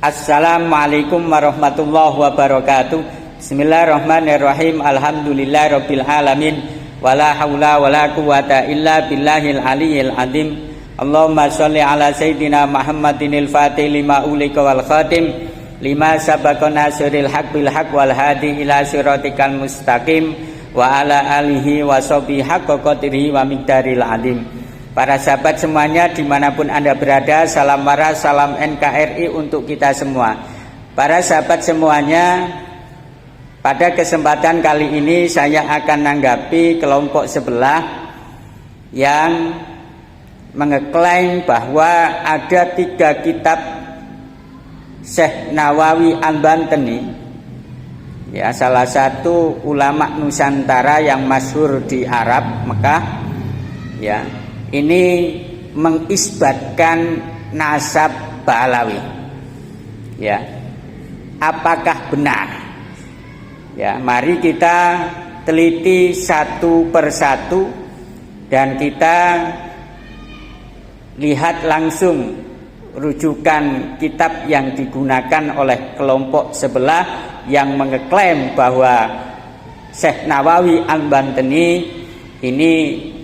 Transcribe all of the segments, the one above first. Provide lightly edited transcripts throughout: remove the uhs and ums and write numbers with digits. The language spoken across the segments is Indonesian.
Assalamualaikum warahmatullahi wabarakatuh. Bismillahirrahmanirrahim. Alhamdulillahirabbil alamin. Wala haula wala quwata illa billahil aliyil azim. Allahumma sholli ala sayyidina Muhammadinil fatih lima ulika wal khatim lima sabaqa nasiril haq bil haq wal hadi ila siratikal mustaqim wa ala alihi wa sahbihi haqqa qadrihi wa miqdaril azim. Para sahabat semuanya dimanapun Anda berada, salam marah, salam NKRI untuk kita semua. Para sahabat semuanya, pada kesempatan kali ini saya akan menanggapi kelompok sebelah yang mengeklaim bahwa ada 3 kitab Syekh Nawawi Al-Bantani, ya, salah satu ulama Nusantara yang masyhur di Arab, Mekah, ya. Ini mengisbatkan nasab Ba'alawi, ya. Apakah benar? Ya, mari kita teliti satu persatu dan kita lihat langsung rujukan kitab yang digunakan oleh kelompok sebelah yang mengeklaim bahwa Syekh Nawawi Al-Bantani ini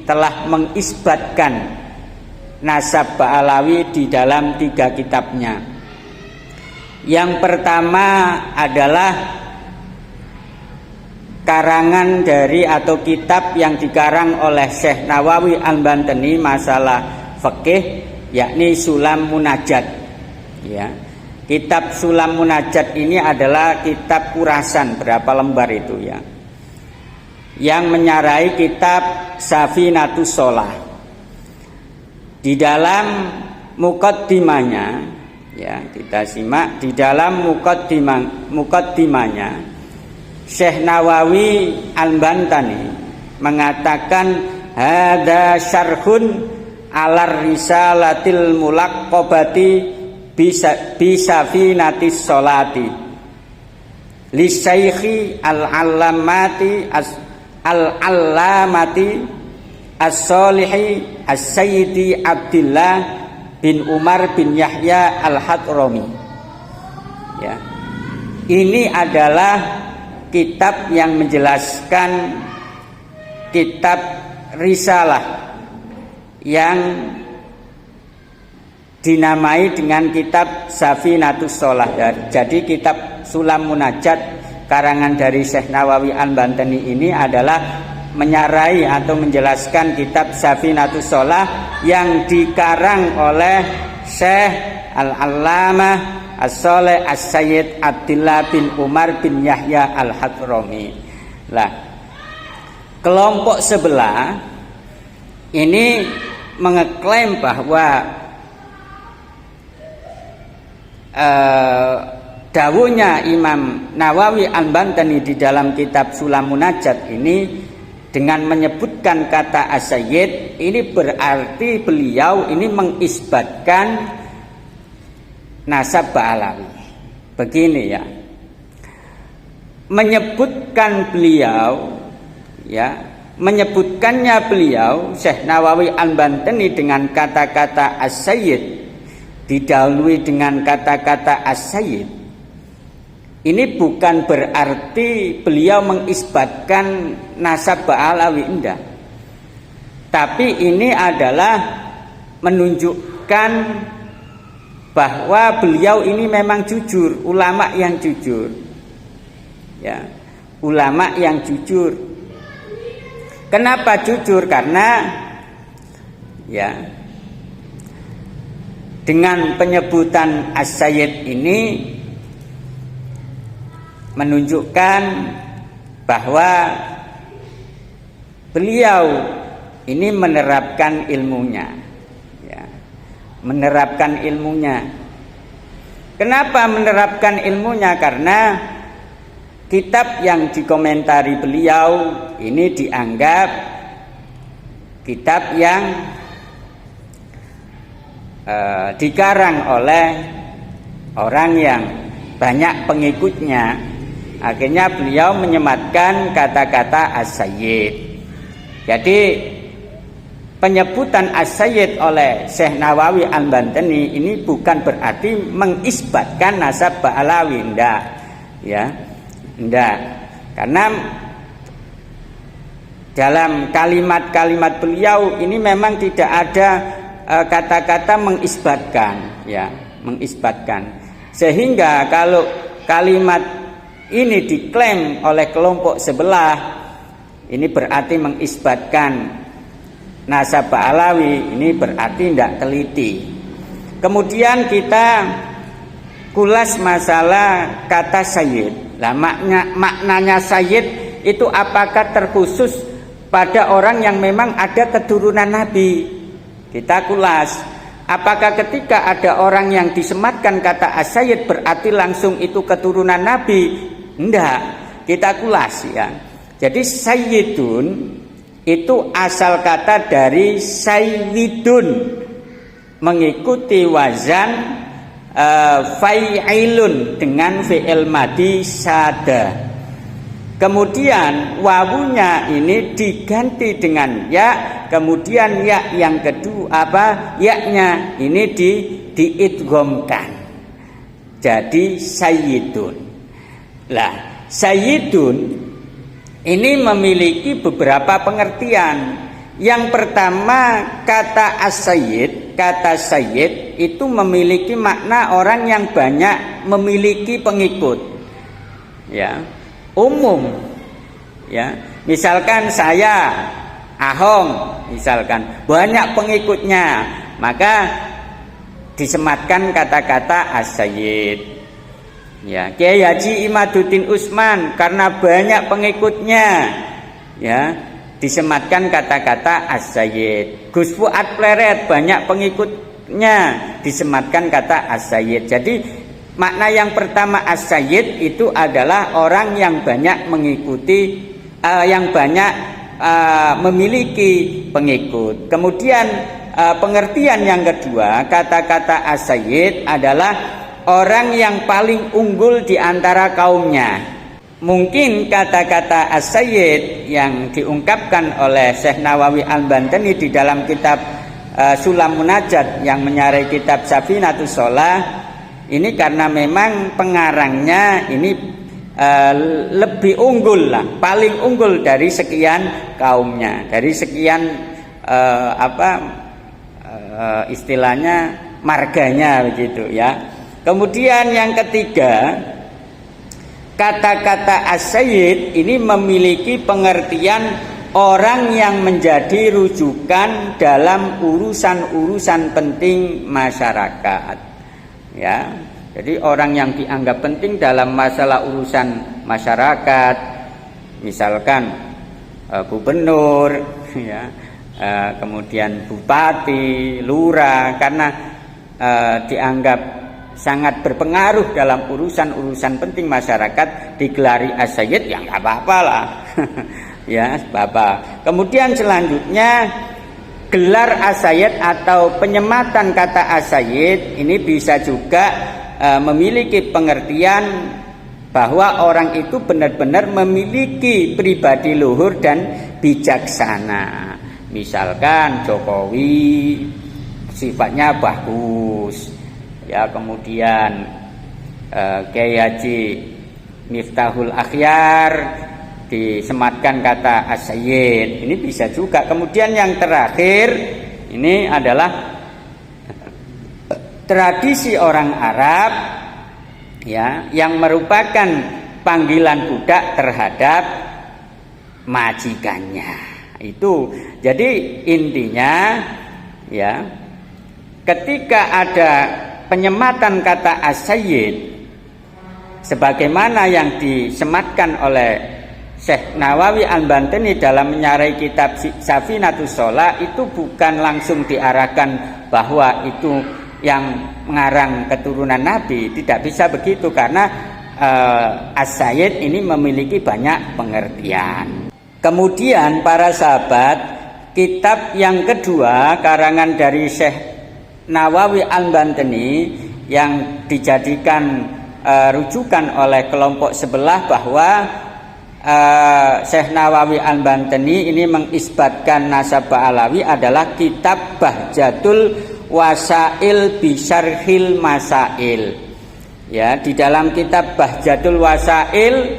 telah mengisbatkan nasab Ba'alawi di dalam 3 kitabnya. Yang pertama adalah karangan dari atau kitab yang dikarang oleh Syekh Nawawi Al-Bantani masalah fikih, yakni Sulam Munajat, ya. Kitab Sulam Munajat ini adalah kitab urasan berapa lembar itu, ya, yang menyarai kitab Safinatus Shalah. Di dalam muqaddimahnya, ya, kita simak di dalam muqaddimahnya Syekh Nawawi Al-Bantani mengatakan hadza syarhun alar risalatil mulaqqabati bisafinatis sholati li syaikhi al-allamati al-allamati as-solihi as-sayyidi Abdullah bin Umar bin Yahya al-Hadrami, ya. Ini adalah kitab yang menjelaskan kitab risalah yang dinamai dengan kitab Safinatus Shalah. Jadi kitab Sulam Munajat karangan dari Syekh Nawawi Al-Bantani ini adalah menyarai atau menjelaskan kitab Safinatus Shalah yang dikarang oleh Syekh Al-Allamah As-Sholeh As-Sayyid Abdullah bin Umar bin Yahya Al-Hadrami. Lah, kelompok sebelah ini mengeklaim bahwa dawuhnya Imam Nawawi Al-Bantani di dalam kitab Sulam Munajat ini dengan menyebutkan kata as-sayyid, ini berarti beliau ini mengisbatkan nasab Ba'alawi. Begini, ya, menyebutkan beliau, ya, menyebutkannya beliau Syekh Nawawi Al-Bantani dengan kata-kata as-sayyid, didahului dengan kata-kata as-sayyid, ini bukan berarti beliau mengisbatkan nasab Ba'alawi, enggak. Tapi ini adalah menunjukkan bahwa beliau ini memang jujur, ulama yang jujur, ya, ulama yang jujur. Kenapa jujur? Karena, ya, dengan penyebutan as-sayyid ini menunjukkan bahwa beliau ini menerapkan ilmunya, ya, menerapkan ilmunya. Kenapa menerapkan ilmunya? Karena kitab yang dikomentari beliau ini dianggap kitab yang dikarang oleh orang yang banyak pengikutnya. Akhirnya beliau menyematkan kata-kata as-sayyid. Jadi penyebutan as-sayyid oleh Syekh Nawawi Al-Bantani ini bukan berarti mengisbatkan nasab Ba'alawi, enggak, ya, enggak. Karena dalam kalimat-kalimat beliau ini memang tidak ada kata-kata mengisbatkan, ya, mengisbatkan. Sehingga kalau kalimat ini diklaim oleh kelompok sebelah, ini berarti mengisbatkan nasab Ba'alawi, ini berarti tidak teliti. Kemudian kita kulas masalah kata sayyid. Nah, maknanya sayyid itu apakah terkhusus pada orang yang memang ada keturunan Nabi? Kita kulas. Apakah ketika ada orang yang disematkan kata as-sayyid berarti langsung itu keturunan Nabi? Enggak. Kita kulas, ya. Jadi sayyidun itu asal kata dari sayyidun, mengikuti wazan fa'ilun dengan fi'il madi sada. Kemudian wawunya ini diganti dengan ya, kemudian ya yang kedua ya-nya ini diidghamkan. Jadi sayyidun. Lah, sayyidun ini memiliki beberapa pengertian. Yang pertama, kata as-sayyid, kata sayyid itu memiliki makna orang yang banyak memiliki pengikut. Ya. Umum, ya, misalkan saya Ahong, misalkan banyak pengikutnya, maka disematkan kata-kata as-sayyid. Ya, Kiai Haji Imaduddin Utsman karena banyak pengikutnya, ya, disematkan kata-kata as-sayyid. Gus Fuad Pleret banyak pengikutnya, disematkan kata as-sayyid. Jadi makna yang pertama as-sayyid itu adalah orang yang banyak mengikuti, yang banyak memiliki pengikut. Kemudian pengertian yang kedua, kata-kata as-sayyid adalah orang yang paling unggul di antara kaumnya. Mungkin kata-kata as-sayyid yang diungkapkan oleh Syekh Nawawi Al-Bantani di dalam kitab Sulam Munajat yang menyarai kitab Safinatus Shalah ini karena memang pengarangnya ini lebih unggul lah, paling unggul dari sekian kaumnya, dari sekian istilahnya marganya begitu, ya. Kemudian yang ketiga, kata-kata as-sayyid ini memiliki pengertian orang yang menjadi rujukan dalam urusan-urusan penting masyarakat. Ya, jadi orang yang dianggap penting dalam masalah urusan masyarakat, misalkan gubernur, ya, kemudian bupati, lurah, karena dianggap sangat berpengaruh dalam urusan-urusan penting masyarakat, digelari as-sayyid, ya nggak apa-apa lah, ya, apa. Kemudian selanjutnya, gelar as-sayyid atau penyematan kata as-sayyid ini bisa juga memiliki pengertian bahwa orang itu benar-benar memiliki pribadi luhur dan bijaksana. Misalkan Jokowi sifatnya bagus, ya, kemudian Kiai Haji Miftahul Akhyar disematkan kata as-sayyid, ini bisa juga. Kemudian yang terakhir ini adalah tradisi orang Arab, ya, yang merupakan panggilan budak terhadap majikannya. Itu jadi intinya, ya, ketika ada penyematan kata as-sayyid sebagaimana yang disematkan oleh Syekh Nawawi Al-Bantani dalam menyarai kitab Safinatus Shalah, itu bukan langsung diarahkan bahwa itu yang mengarang keturunan Nabi. Tidak bisa begitu, karena as-sayyid ini memiliki banyak pengertian. Kemudian para sahabat, kitab yang kedua karangan dari Syekh Nawawi Al-Bantani yang dijadikan rujukan oleh kelompok sebelah bahwa Syekh Nawawi Al-Bantani ini mengisbatkan nasab Ba'alawi adalah kitab Bahjatul Wasail Bisyarhil Masail. Ya, di dalam kitab Bahjatul Wasail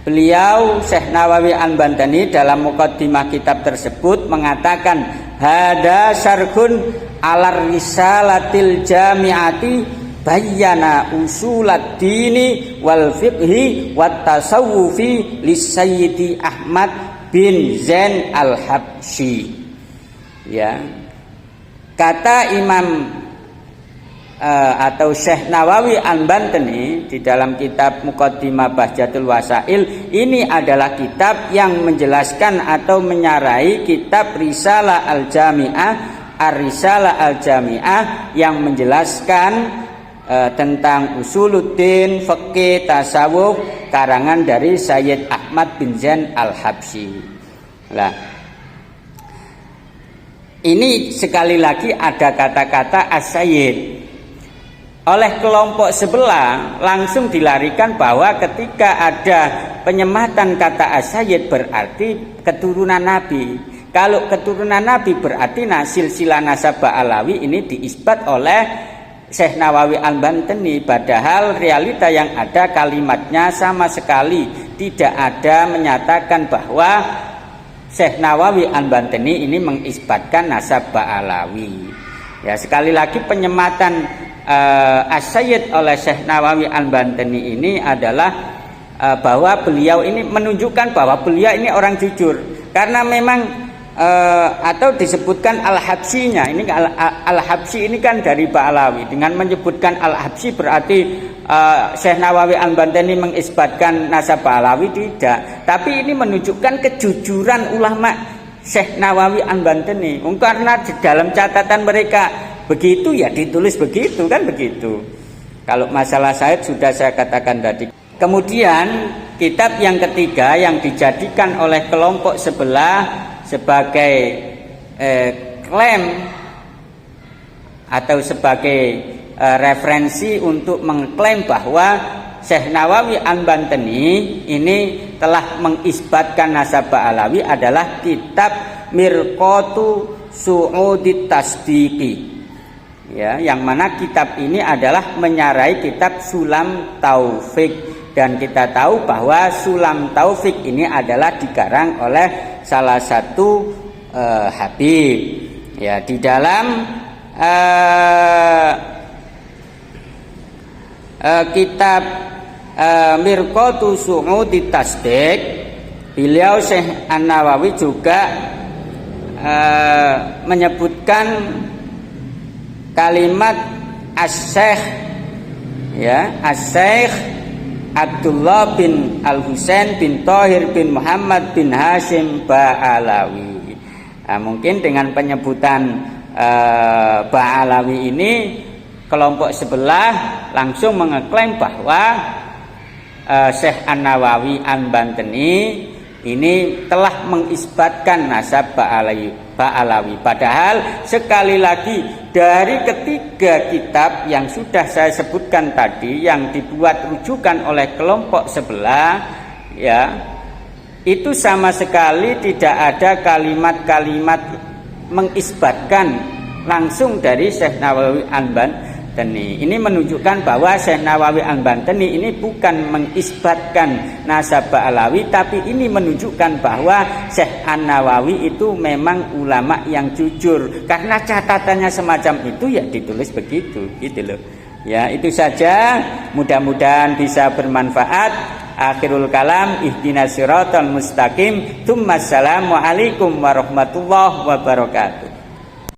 beliau Syekh Nawawi Al-Bantani dalam muqaddimah kitab tersebut mengatakan hada syarhun alar risalatil jami'ati bayyana usulad dini wal fiqhi wat tasawufi li Sayyidi Ahmad bin Zain al-Habsyi. Ya, kata Imam atau Syekh Nawawi Al-Bantani di dalam kitab Muqaddimah Bahjatul Wasail, ini adalah kitab yang menjelaskan atau menyarai kitab Risalah Al-Jami'ah, Ar-Risalah Al-Jami'ah yang menjelaskan tentang usuluddin, fikih, tasawuf karangan dari Sayyid Ahmad bin Zain al-Habsyi. Nah, ini sekali lagi ada kata-kata as-sayyid. Oleh kelompok sebelah langsung dilarikan bahwa ketika ada penyematan kata as-sayyid berarti keturunan Nabi. Kalau keturunan Nabi berarti silsilah nasab Ba'alawi ini diisbat oleh Syekh Nawawi Al-Bantani, padahal realita yang ada kalimatnya sama sekali tidak ada menyatakan bahwa Syekh Nawawi Al-Bantani ini mengisbatkan nasab Ba'alawi. Ya, sekali lagi penyematan as-sayyid oleh Syekh Nawawi Al-Bantani ini adalah bahwa beliau ini menunjukkan bahwa beliau ini orang jujur, karena memang atau disebutkan al-Habsyinya ini al-Habsyi ini kan dari Ba'alawi. Dengan menyebutkan al-Habsyi berarti Syekh Nawawi Al-Bantani mengisbatkan nasab Ba'alawi, tidak, tapi ini menunjukkan kejujuran ulama Syekh Nawawi Al-Bantani. Karena di dalam catatan mereka begitu ya ditulis begitu, kan begitu. Kalau masalah Said sudah saya katakan tadi. Kemudian kitab yang ketiga yang dijadikan oleh kelompok sebelah sebagai klaim atau sebagai referensi untuk mengklaim bahwa Syekh Nawawi Al-Bantani ini telah mengisbatkan nasab Ba'alawi adalah kitab Mirqatu Su'udit Tasdiqi. Ya, yang mana kitab ini adalah menyarai kitab Sulam Taufik, dan kita tahu bahwa Sulam Taufik ini adalah dikarang oleh salah satu Habib. Ya, di dalam kitab Mirqatu Su'udit Tasdiq, beliau Syekh An-Nawawi juga menyebutkan kalimat as-Syekh, ya, as-Syekh Abdullah bin Al-Husain bin Thahir bin Muhammad bin Hashim Ba'alawi. Nah, mungkin dengan penyebutan Ba'alawi ini kelompok sebelah langsung mengeklaim bahwa Syekh An-Nawawi Al-Bantani ini telah mengisbatkan nasab Ba'alawi. Padahal sekali lagi dari ketiga kitab yang sudah saya sebutkan tadi yang dibuat rujukan oleh kelompok sebelah, ya, itu sama sekali tidak ada kalimat-kalimat mengisbatkan langsung dari Syekh Nawawi Al-Bantani. Ini menunjukkan bahwa Syekh Nawawi Al-Bantani ini bukan mengisbatkan nasab Ba'alawi, tapi ini menunjukkan bahwa Syekh An-Nawawi itu memang ulama yang jujur. Karena catatannya semacam itu ya ditulis begitu, gitu loh. Ya, itu saja, mudah-mudahan bisa bermanfaat. Akhirul kalam, ihdinas siratal mustaqim. Assalamualaikum warahmatullahi wabarakatuh.